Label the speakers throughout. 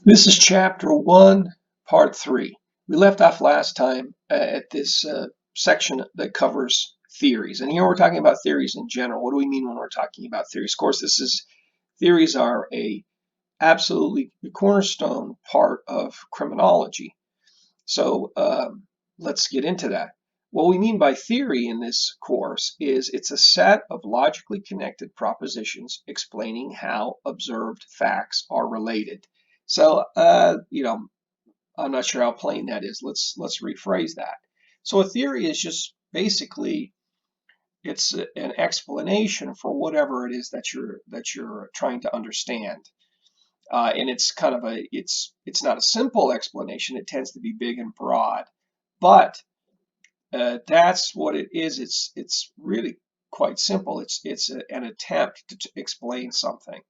Speaker 1: This is Chapter 1, Part 3. We left off last time at this section that covers theories. And here we're talking about theories in general. What do we mean when we're talking about theories? Of course, theories are a absolutely cornerstone part of criminology. So let's get into that. What we mean by theory in this course is it's a set of logically connected propositions explaining how observed facts are related. So, I'm not sure how plain that is. Let's rephrase that. So a theory is just basically it's an explanation for whatever it is that you're trying to understand. And it's kind of it's not a simple explanation. It tends to be big and broad, but that's what it is. It's really quite simple. It's an attempt to explain something.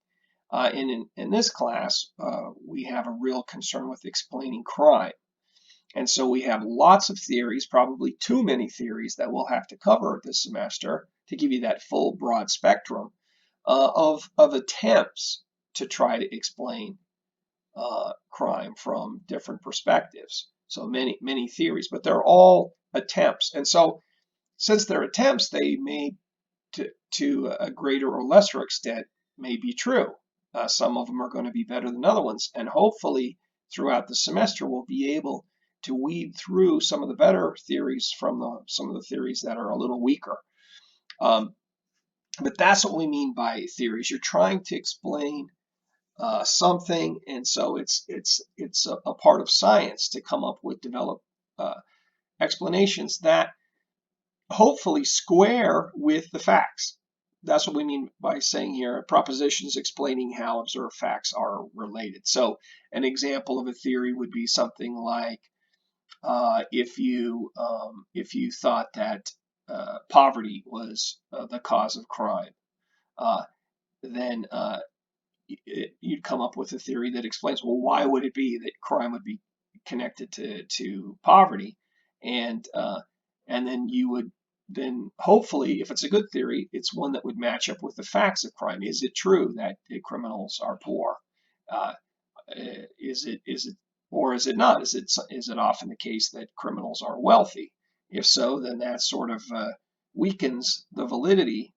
Speaker 1: In this class, we have a real concern with explaining crime. And so we have lots of theories, probably too many theories that we'll have to cover this semester to give you that full broad spectrum of attempts to try to explain crime from different perspectives. So many theories, but they're all attempts. And so since they're attempts, they may, to a greater or lesser extent, may be true. Some of them are going to be better than other ones. And hopefully throughout the semester, we'll be able to weed through some of the better theories from some of the theories that are a little weaker. But that's what we mean by theories. You're trying to explain something, and so it's a part of science to come up with develop explanations that hopefully square with the facts. That's what we mean by saying here propositions explaining how observed facts are related. So an example of a theory would be something like if you thought that poverty was the cause of crime, then you'd come up with a theory that explains, well, why would it be that crime would be connected to poverty, and then you would then hopefully, if it's a good theory, it's one that would match up with the facts of crime. Is it true that criminals are poor? Uh, is it or is it not? Is it often the case that criminals are wealthy? If so, then that sort of weakens the validity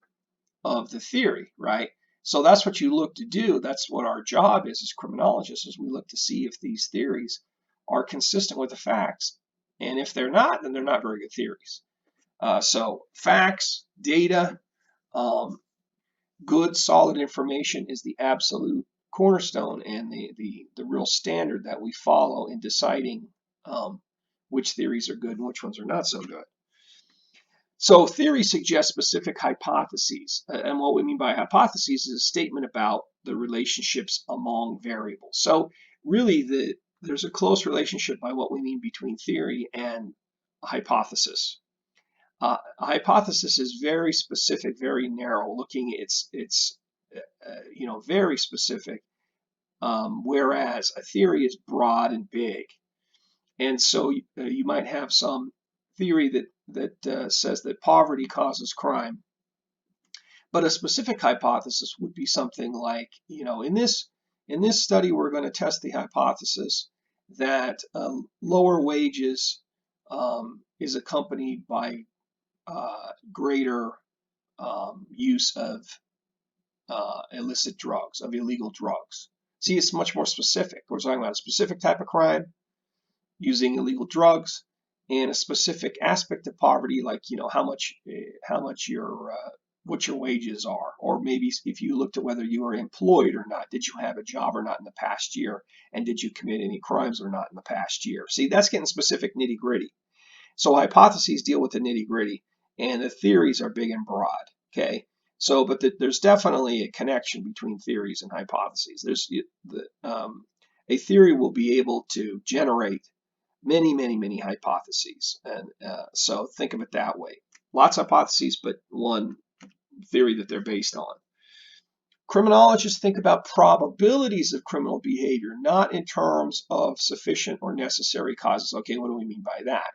Speaker 1: of the theory, right? So that's what you look to do. That's what our job is as criminologists, is we look to see if these theories are consistent with the facts. And if they're not, then they're not very good theories. So facts, data, good, solid information is the absolute cornerstone and the real standard that we follow in deciding which theories are good and which ones are not so good. So theory suggests specific hypotheses. And what we mean by hypotheses is a statement about the relationships among variables. So really there's a close relationship by what we mean between theory and hypothesis. A hypothesis is very specific, very narrow, looking it's very specific, whereas a theory is broad and big. And so you might have some theory that says that poverty causes crime, but a specific hypothesis would be something like, in this study, we're going to test the hypothesis that lower wages is accompanied by greater use of illicit drugs, of illegal drugs. See, it's much more specific. We're talking about a specific type of crime using illegal drugs, and a specific aspect of poverty, like how much your what your wages are, or maybe if you looked at whether you were employed or not, did you have a job or not in the past year, and did you commit any crimes or not in the past year. See, that's getting specific, nitty gritty. So hypotheses deal with the nitty gritty, and the theories are big and broad. Okay, so but there's definitely a connection between theories and hypotheses. A theory will be able to generate many hypotheses, and so think of it that way. Lots of hypotheses, but one theory that they're based on. Criminologists think about probabilities of criminal behavior, not in terms of sufficient or necessary causes. Okay, what do we mean by that?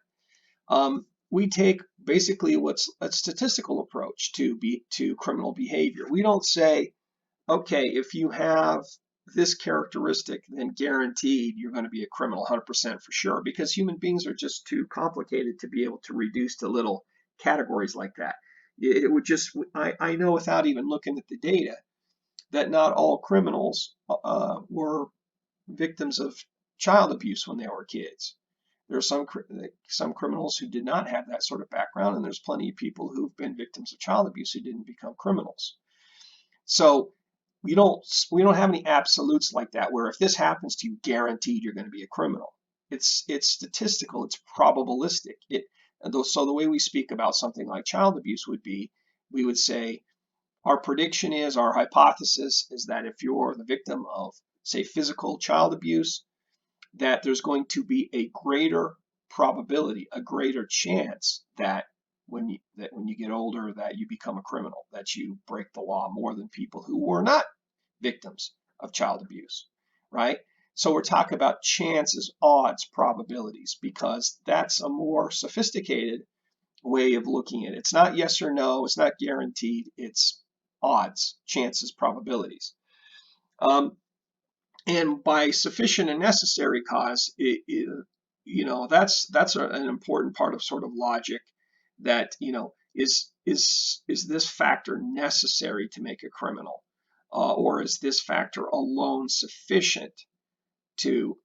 Speaker 1: We take basically what's a statistical approach to criminal behavior. We don't say, okay, if you have this characteristic, then guaranteed you're going to be a criminal 100% for sure, because human beings are just too complicated to be able to reduce to little categories like that. It would just, I know without even looking at the data that not all criminals were victims of child abuse when they were kids. There are some criminals who did not have that sort of background, and there's plenty of people who've been victims of child abuse who didn't become criminals. So we don't have any absolutes like that, where if this happens to you, guaranteed you're going to be a criminal. It's statistical, it's probabilistic. So the way we speak about something like child abuse would be, we would say, our prediction is, our hypothesis is that if you're the victim of, say, physical child abuse, that there's going to be a greater probability, a greater chance that when you get older, that you become a criminal, that you break the law more than people who were not victims of child abuse, right? So we're talking about chances, odds, probabilities, because that's a more sophisticated way of looking at it. It's not yes or no, it's not guaranteed, it's odds, chances, probabilities. And by sufficient and necessary cause, that's an important part of sort of logic, that is this factor necessary to make a criminal, or is this factor alone sufficient to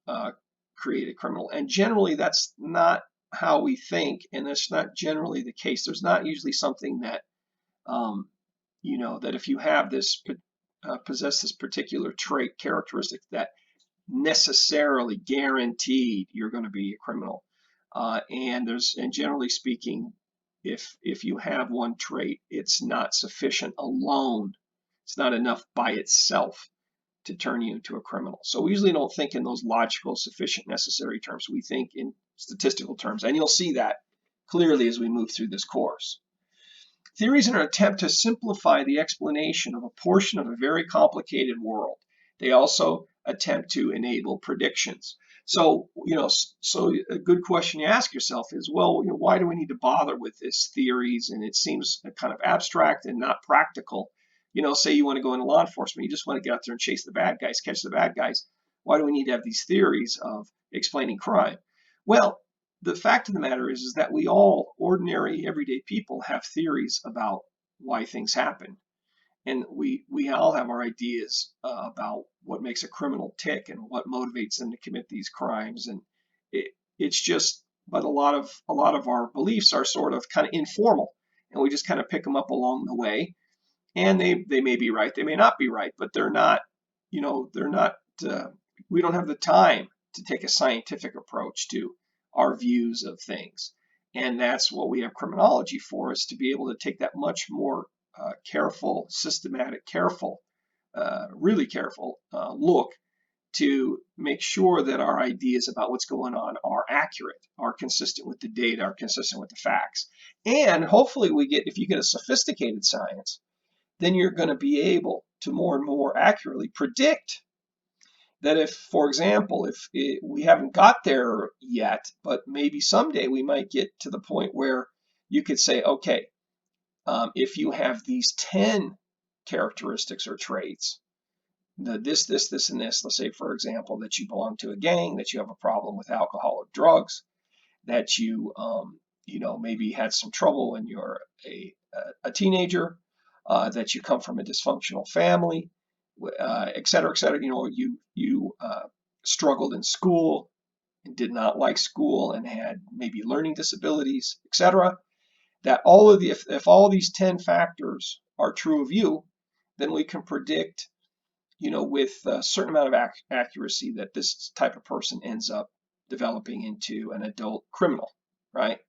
Speaker 1: create a criminal? And generally, that's not how we think, and that's not generally the case. There's not usually something that that if you have this possess this particular trait characteristic, that necessarily guaranteed you're going to be a criminal. And generally speaking, if you have one trait, it's not sufficient alone. It's not enough by itself to turn you into a criminal. So we usually don't think in those logical, sufficient, necessary terms. We think in statistical terms, and you'll see that clearly as we move through this course. Theories are an attempt to simplify the explanation of a portion of a very complicated world. They also attempt to enable predictions. So, a good question you ask yourself is, well, why do we need to bother with this theories? And it seems kind of abstract and not practical. Say you want to go into law enforcement, you just want to get out there and chase the bad guys, catch the bad guys. Why do we need to have these theories of explaining crime? Well, the fact of the matter is that we all, ordinary, everyday people, have theories about why things happen. And we all have our ideas about what makes a criminal tick and what motivates them to commit these crimes. And it's just, but a lot of our beliefs are sort of kind of informal, and we just kind of pick them up along the way. And they may be right, they may not be right, but they're not, we don't have the time to take a scientific approach to our views of things. And that's what we have criminology for, is to be able to take that much more careful, systematic, really careful look to make sure that our ideas about what's going on are accurate, are consistent with the data, are consistent with the facts. And hopefully if you get a sophisticated science, then you're going to be able to more and more accurately predict that if, for example, we haven't got there yet, but maybe someday we might get to the point where you could say, okay, if you have these 10 characteristics or traits, this, and this, let's say, for example, that you belong to a gang, that you have a problem with alcohol or drugs, that you, maybe had some trouble when you're a teenager, that you come from a dysfunctional family, et cetera, et cetera. You struggled in school and did not like school and had maybe learning disabilities, et cetera. That if all these 10 factors are true of you, then we can predict, with a certain amount of accuracy, that this type of person ends up developing into an adult criminal, right?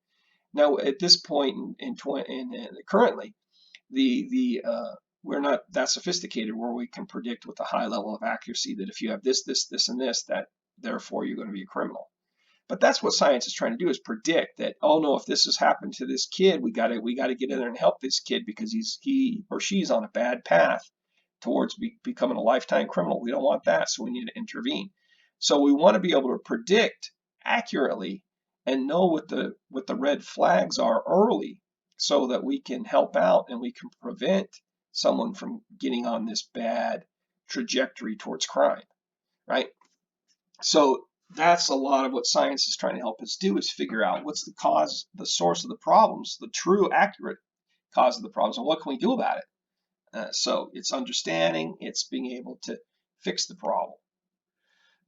Speaker 1: Now, at this point currently, we're not that sophisticated where we can predict with a high level of accuracy that if you have this, and this, that therefore you're going to be a criminal. But that's what science is trying to do, is predict that, oh no, if this has happened to this kid, we got to get in there and help this kid because he or she's on a bad path towards becoming a lifetime criminal. We don't want that, so we need to intervene. So we want to be able to predict accurately and know what the red flags are early, so that we can help out and we can prevent someone from getting on this bad trajectory towards crime, right? So that's a lot of what science is trying to help us do, is figure out what's the cause, the source of the problems, the true, accurate cause of the problems, and what can we do about it? So it's understanding, it's being able to fix the problem.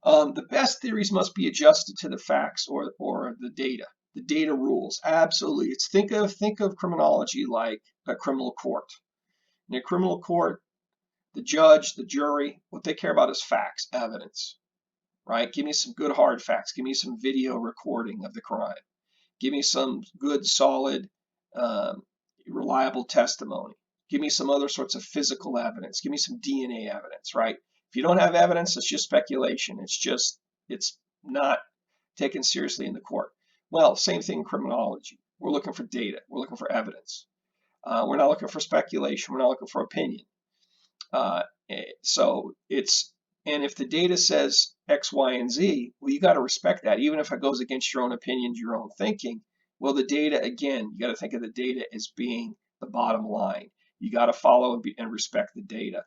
Speaker 1: The best theories must be adjusted to the facts or the data. The data rules. Absolutely. It's think of criminology like a criminal court. In a criminal court, the judge, the jury, what they care about is facts, evidence, right? Give me some good hard facts. Give me some video recording of the crime. Give me some good, solid, reliable testimony. Give me some other sorts of physical evidence. Give me some DNA evidence, right? If you don't have evidence, it's just speculation. It's not taken seriously in the court. Well, same thing in criminology. We're looking for data. We're looking for evidence. We're not looking for speculation. We're not looking for opinion. And if the data says X, Y, and Z, well, you got to respect that, even if it goes against your own opinions, your own thinking. Well, the data, again, you got to think of the data as being the bottom line. You got to follow and respect the data.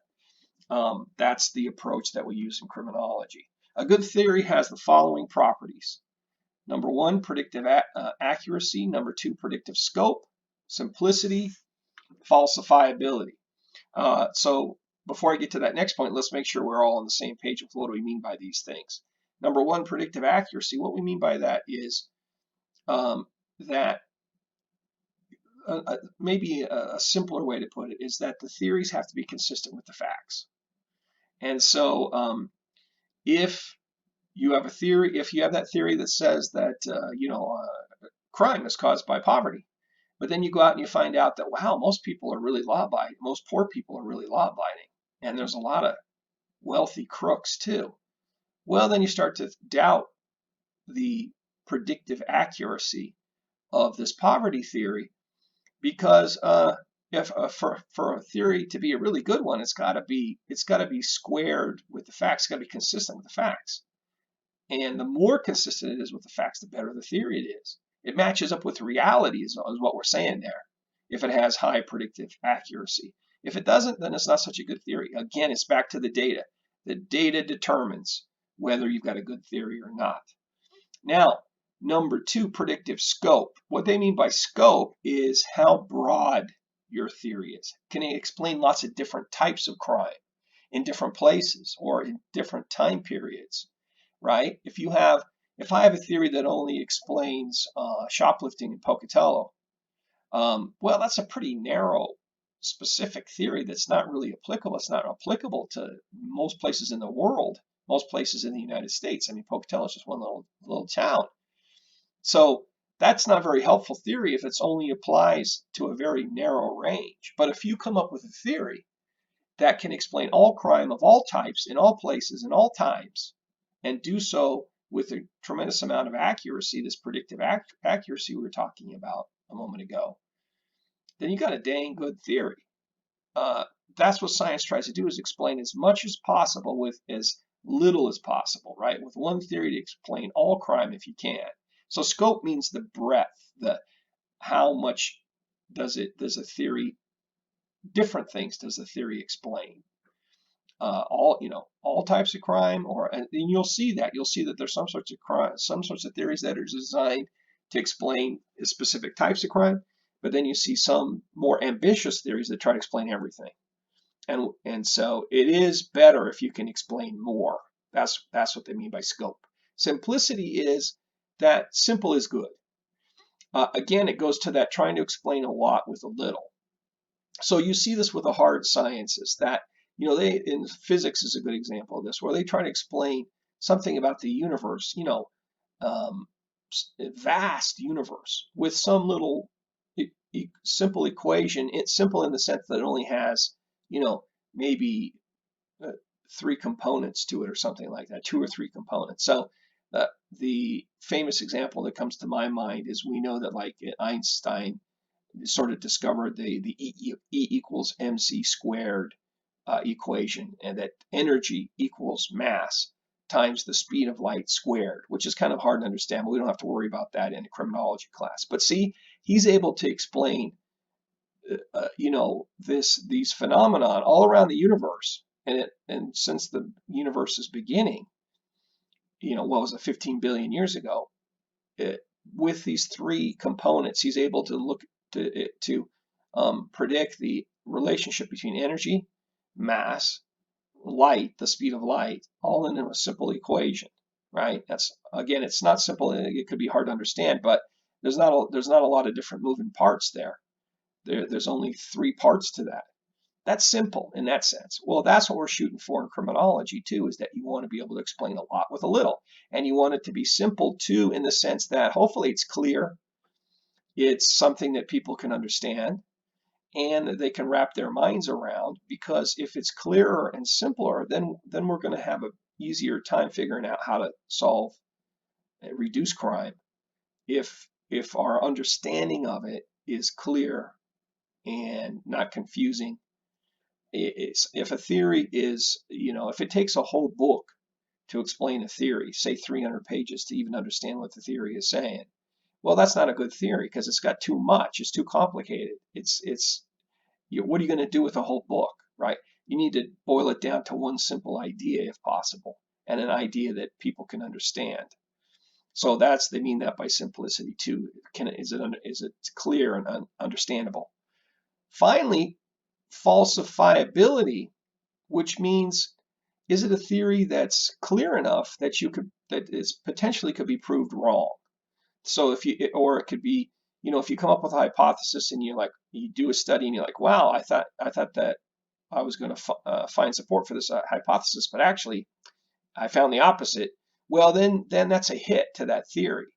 Speaker 1: That's the approach that we use in criminology. A good theory has the following properties. Number 1, predictive accuracy. Number 2, predictive scope, simplicity, falsifiability. So before I get to that next point, let's make sure we're all on the same page with what do we mean by these things. Number 1, predictive accuracy. What we mean by that is that maybe a simpler way to put it is that the theories have to be consistent with the facts. And so if you have a theory, if you have that theory that says that crime is caused by poverty, but then you go out and you find out that, wow, most people are really law-abiding, most poor people are really law-abiding, and there's a lot of wealthy crooks too. Well, then you start to doubt the predictive accuracy of this poverty theory, because for a theory to be a really good one, it's got to be squared with the facts. It's got to be consistent with the facts. And the more consistent it is with the facts, the better the theory it is. It matches up with reality is what we're saying there, if it has high predictive accuracy. If it doesn't, then it's not such a good theory. Again, it's back to the data. The data determines whether you've got a good theory or not. Now, number 2, predictive scope. What they mean by scope is how broad your theory is. Can it explain lots of different types of crime in different places or in different time periods, right? If I have a theory that only explains shoplifting in Pocatello, well, that's a pretty narrow, specific theory that's not really applicable. It's not applicable to most places in the world, most places in the United States. I mean, Pocatello is just one little town. So that's not a very helpful theory if it only applies to a very narrow range. But if you come up with a theory that can explain all crime of all types, in all places, in all times, and do so with a tremendous amount of accuracy, this predictive accuracy we were talking about a moment ago, then you got a dang good theory. That's what science tries to do, is explain as much as possible with as little as possible, right? With one theory to explain all crime if you can. So scope means the breadth, how much does a theory, different things does the theory explain? All types of crime, and you'll see that there's some sorts of theories that are designed to explain specific types of crime, but then you see some more ambitious theories that try to explain everything. And so it is better if you can explain more. That's what they mean by scope. Simplicity is that simple is good. Again, it goes to that trying to explain a lot with a little. So you see this with the hard sciences, that in physics is a good example of this, where they try to explain something about the universe, vast universe, with some little simple equation. It's simple in the sense that it only has, maybe 3 components to it or something like that, 2 or 3 components. So the famous example that comes to my mind is, we know that like Einstein sort of discovered the E equals mc squared equation, and that energy equals mass times the speed of light squared, which is kind of hard to understand, but we don't have to worry about that in a criminology class. But see, he's able to explain these phenomenon all around the universe and since the universe's beginning, what was it, 15 billion years ago, with these three components, he's able to look to predict the relationship between energy, mass, light, the speed of light, all in a simple equation, right? That's, again, it's not simple. It could be hard to understand, but there's not a lot of different moving parts there. There's only three parts to that. That's simple in that sense. Well, that's what we're shooting for in criminology too, is that you want to be able to explain a lot with a little. And you want it to be simple too, in the sense that hopefully it's clear, it's something that people can understand, and that they can wrap their minds around. Because if it's clearer and simpler, then we're going to have an easier time figuring out how to solve and reduce crime. If our understanding of it is clear and not confusing, if a theory is, if it takes a whole book to explain a theory, say 300 pages to even understand what the theory is saying, well, that's not a good theory, because it's got too much. It's too complicated. What are you going to do with a whole book, right? You need to boil it down to one simple idea, if possible, and an idea that people can understand. So they mean that by simplicity too. Is it clear and understandable? Finally, falsifiability, which means, is it a theory that's clear enough that is potentially could be proved wrong? So or it could be, if you come up with a hypothesis and you do a study and you're like, wow, I thought that I was going to find support for this hypothesis, but actually I found the opposite. Well, then that's a hit to that theory,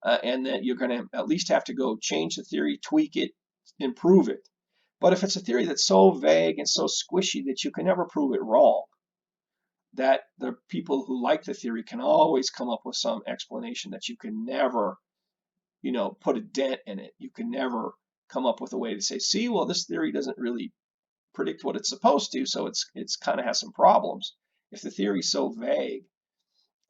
Speaker 1: and that you're going to at least have to go change the theory, tweak it, improve it. But if it's a theory that's so vague and so squishy that you can never prove it wrong, that the people who like the theory can always come up with some explanation that you can never, put a dent in it. You can never come up with a way to say, see, well, this theory doesn't really predict what it's supposed to, so it's kind of has some problems. If the theory is so vague,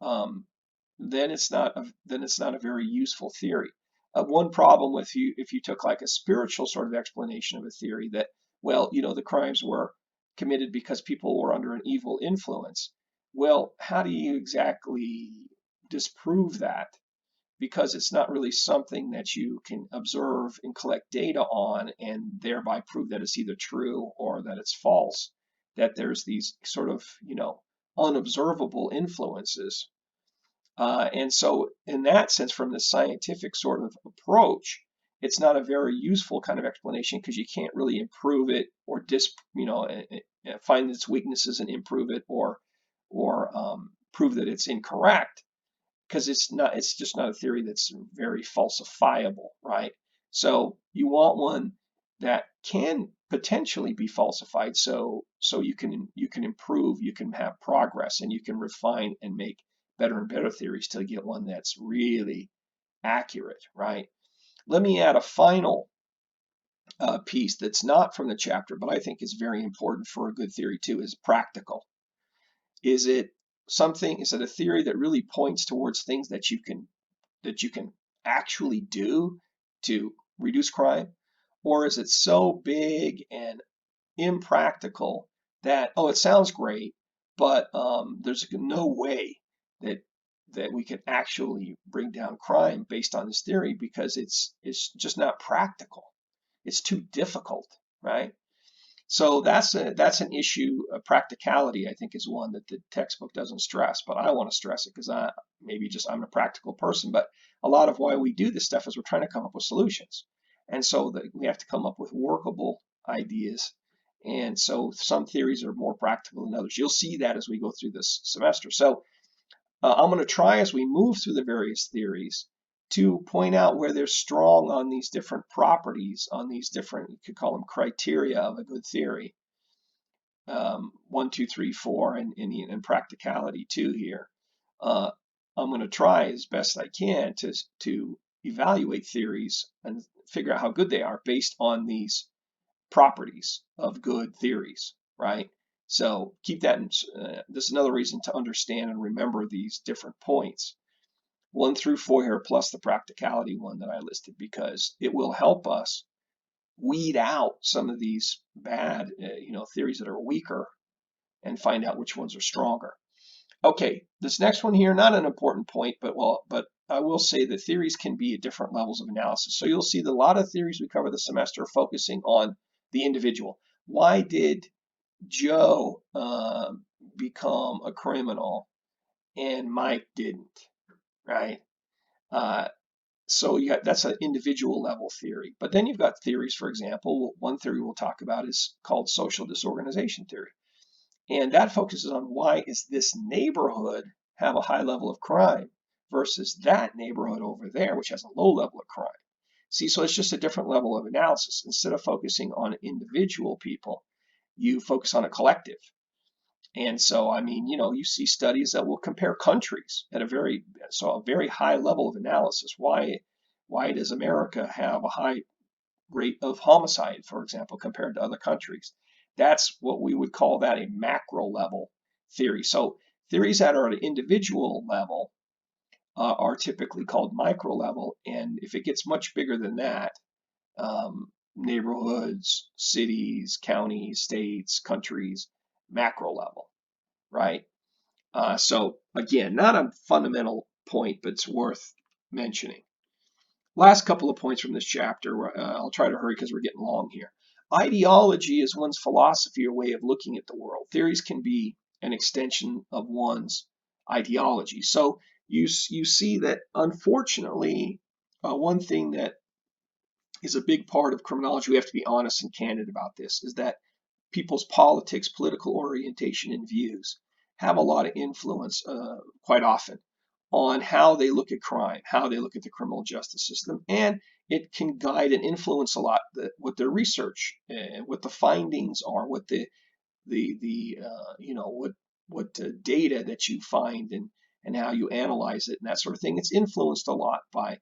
Speaker 1: then it's not a very useful theory. One problem with if you took like a spiritual sort of explanation of a theory that, well, the crimes were committed because people were under an evil influence. Well, how do you exactly disprove that? Because it's not really something that you can observe and collect data on and thereby prove that it's either true or that it's false. That there's these sort of, unobservable influences. And so in that sense, from the scientific sort of approach, it's not a very useful kind of explanation, because you can't really improve it or find its weaknesses and improve it, or prove that it's incorrect, because it's just not a theory that's very falsifiable, right? So you want one that can potentially be falsified, so you can improve, you can have progress, and you can refine and make better and better theories till you get one that's really accurate, right? Let me add a final piece that's not from the chapter, but I think is very important for a good theory too, is practical. Is it a theory that really points towards things that you can actually do to reduce crime? Or is it so big and impractical that, oh, it sounds great, but there's no way that we can actually bring down crime based on this theory, because it's just not practical. It's too difficult, right? So that's an issue. Practicality, I think, is one that the textbook doesn't stress, but I want to stress it because I'm a practical person. But a lot of why we do this stuff is we're trying to come up with solutions, and so we have to come up with workable ideas. And so some theories are more practical than others. You'll see that as we go through this semester. So I'm going to try, as we move through the various theories, to point out where they're strong on these different properties, on these different, you could call them criteria of a good theory. 1, 2, 3, 4, and practicality too here. I'm going to try as best I can to evaluate theories and figure out how good they are based on these properties of good theories, right? So keep that this is another reason to understand and remember these different points. 1 through 4 here, plus the practicality one that I listed, because it will help us weed out some of these bad, theories that are weaker, and find out which ones are stronger. Okay, this next one here, not an important point, but I will say that theories can be at different levels of analysis. So you'll see that a lot of theories we cover this semester are focusing on the individual. Why did Joe become a criminal and Mike didn't, right? So that's an individual level theory. But then you've got theories, for example, one theory we'll talk about is called social disorganization theory. And that focuses on why is this neighborhood have a high level of crime versus that neighborhood over there, which has a low level of crime. See, so it's just a different level of analysis. Instead of focusing on individual people, you focus on a collective. And so, I mean, you see studies that will compare countries at a very high level of analysis. Why does America have a high rate of homicide, for example, compared to other countries? That's what we would call that a macro level theory. So theories that are at an individual level are typically called micro level. And if it gets much bigger than that, neighborhoods, cities, counties, states, countries, macro level, right? So again, not a fundamental point, but it's worth mentioning. Last couple of points from this chapter. I'll try to hurry because we're getting long here. Ideology is one's philosophy or way of looking at the world. Theories can be an extension of one's ideology. So you see that, unfortunately, one thing that is a big part of criminology, we have to be honest and candid about this, is that people's politics, political orientation, and views have a lot of influence quite often on how they look at crime, how they look at the criminal justice system, and it can guide and influence a lot what their research, what the findings are, what the what data that you find and how you analyze it and that sort of thing. It's influenced a lot by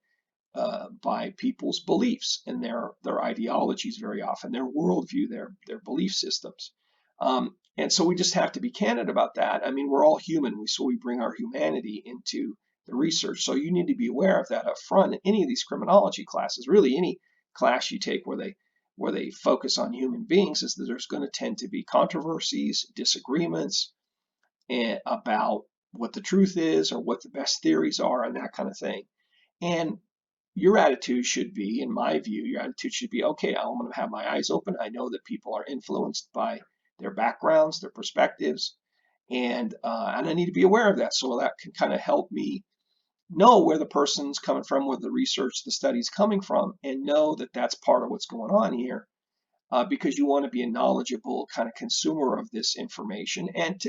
Speaker 1: people's beliefs and their ideologies very often, their worldview, their belief systems. And so we just have to be candid about that. I mean, we're all human, so we bring our humanity into the research. So you need to be aware of that up front in any of these criminology classes, really any class you take where they focus on human beings, is that there's going to tend to be controversies, disagreements about what the truth is or what the best theories are and that kind of thing. And your attitude should be, in my view, your attitude should be, okay, I'm going to have my eyes open. I know that people are influenced by their backgrounds, their perspectives, and I need to be aware of that, so that can kind of help me know where the person's coming from, where the research, the study's coming from, and know that that's part of what's going on here, because you want to be a knowledgeable kind of consumer of this information, and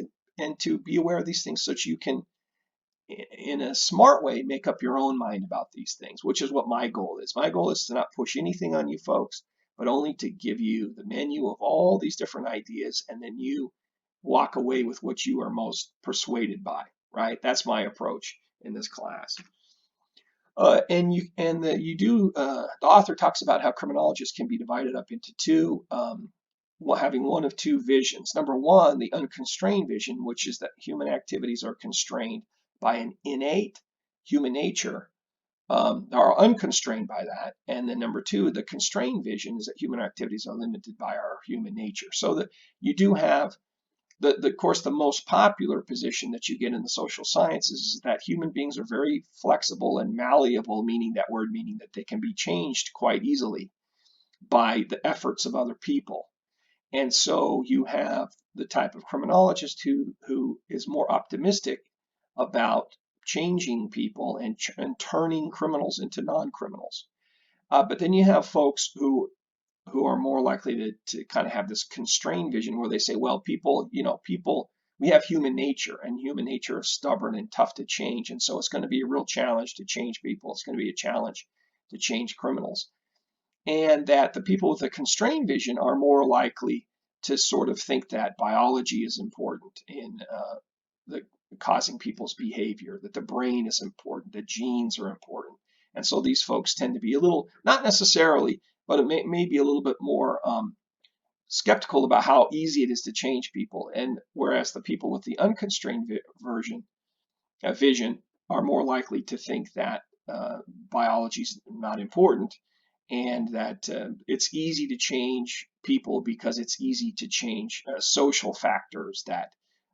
Speaker 1: to be aware of these things so that you can, in a smart way, make up your own mind about these things, which is what my goal is. My goal is to not push anything on you folks, but only to give you the menu of all these different ideas, and then you walk away with what you are most persuaded by, right? That's my approach in this class. The author talks about how criminologists can be divided up into two, having one of two visions. Number one, the unconstrained vision, which is that human activities are constrained by an innate human nature, are unconstrained by that. And then number two, the constrained vision, is that human activities are limited by our human nature. So that you do have, of course, the most popular position that you get in the social sciences is that human beings are very flexible and malleable, meaning that they can be changed quite easily by the efforts of other people. And so you have the type of criminologist who is more optimistic about changing people and turning criminals into non-criminals. But then you have folks who are more likely to kind of have this constrained vision, where they say, well, people, we have human nature, and human nature is stubborn and tough to change. And so it's going to be a real challenge to change people. It's going to be a challenge to change criminals. And that the people with a constrained vision are more likely to sort of think that biology is important in causing people's behavior, that the brain is important, that genes are important. And so these folks tend to be a little, not necessarily, but it may be a little bit more skeptical about how easy it is to change people. And whereas the people with the unconstrained vision are more likely to think that biology is not important, and that it's easy to change people because it's easy to change social factors that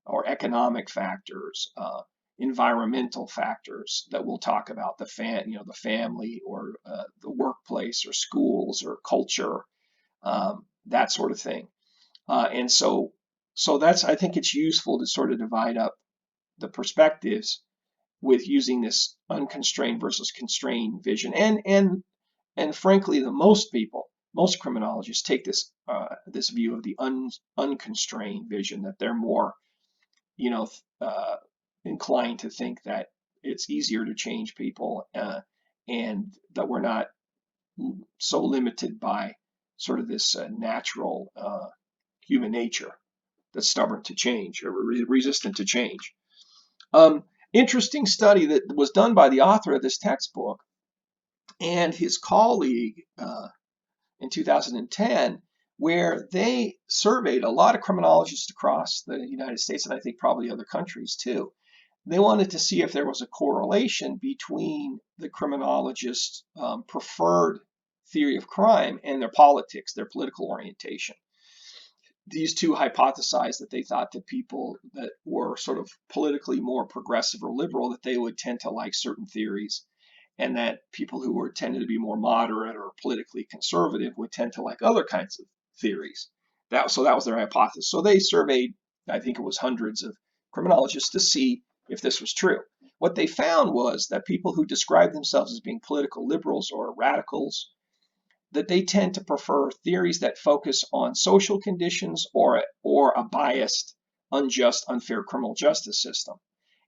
Speaker 1: or economic factors, environmental factors that we'll talk about, the family or the workplace or schools or culture, that sort of thing. And so that's, I think it's useful to sort of divide up the perspectives with using this unconstrained versus constrained vision. And frankly, most criminologists take this view of the unconstrained vision, that they're more, inclined to think that it's easier to change people, and that we're not so limited by sort of this natural human nature that's stubborn to change or resistant to change. Interesting study that was done by the author of this textbook and his colleague in 2010, where they surveyed a lot of criminologists across the United States, and I think probably other countries too. They wanted to see if there was a correlation between the criminologists' preferred theory of crime and their politics, their political orientation. These two hypothesized that they thought that people that were sort of politically more progressive or liberal, that they would tend to like certain theories, and that people who were tended to be more moderate or politically conservative would tend to like other kinds of theories. So that was their hypothesis. So they surveyed, I think it was hundreds of criminologists, to see if this was true. What they found was that people who described themselves as being political liberals or radicals, that they tend to prefer theories that focus on social conditions or a biased, unjust, unfair criminal justice system,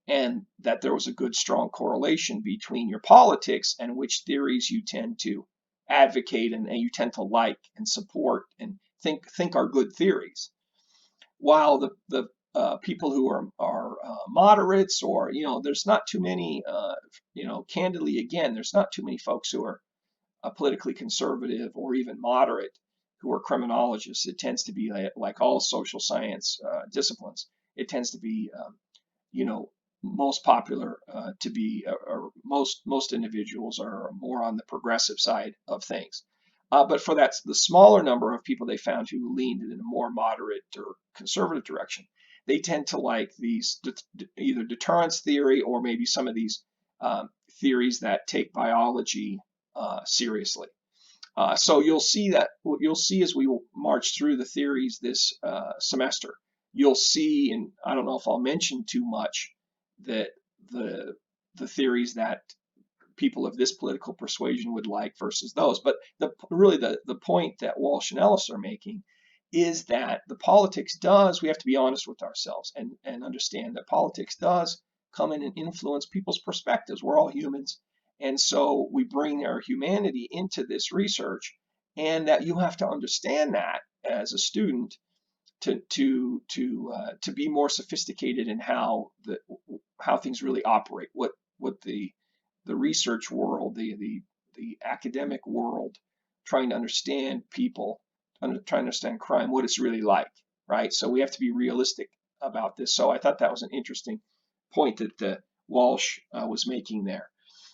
Speaker 1: and that there was a good, strong correlation between your politics and which theories you tend to advocate and you tend to like and support and think are good theories. While the people who are moderates, or there's not too many, candidly, again, there's not too many folks who are politically conservative or even moderate who are criminologists. It tends to be like all social science disciplines. It tends to be, most popular to be, or most individuals are more on the progressive side of things. But for the smaller number of people they found who leaned in a more moderate or conservative direction, they tend to like these either deterrence theory or maybe some of these theories that take biology seriously. So you'll see as we march through the theories this semester, you'll see, and I don't know if I'll mention too much, that the theories that people of this political persuasion would like versus those. But really the point that Walsh and Ellis are making is that the politics we have to be honest with ourselves and understand that politics does come in and influence people's perspectives. We're all humans. And so we bring our humanity into this research, and that you have to understand that as a student to be more sophisticated in how things really operate, what the research world, the academic world, trying to understand people, trying to understand crime, what it's really like, right? So we have to be realistic about this. So I thought that was an interesting point that Walsh was making there.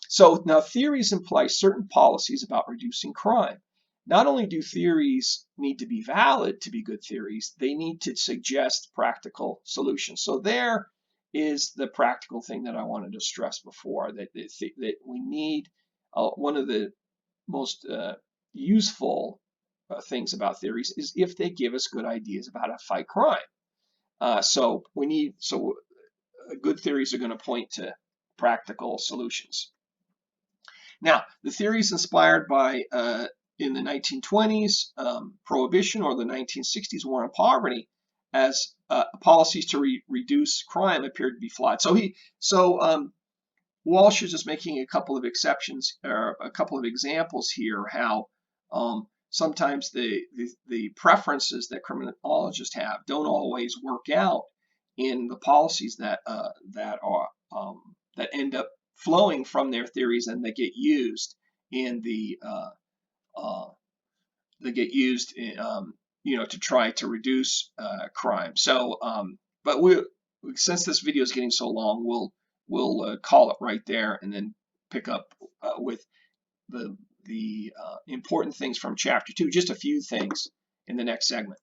Speaker 1: So now theories imply certain policies about reducing crime. Not only do theories need to be valid to be good theories, they need to suggest practical solutions. So there is the practical thing that I wanted to stress before, that we need one of the most useful things about theories is if they give us good ideas about how to fight crime. So good theories are going to point to practical solutions. Now, the theories inspired by, in the 1920s, Prohibition, or the 1960s War on Poverty, as policies to reduce crime appeared to be flawed. Walsh is just making a couple of exceptions, or a couple of examples here, how sometimes the preferences that criminologists have don't always work out in the policies that end up flowing from their theories, and they get used in to try to reduce crime. So, but since this video is getting so long, we'll call it right there, and then pick up with the important things from chapter 2, just a few things in the next segment.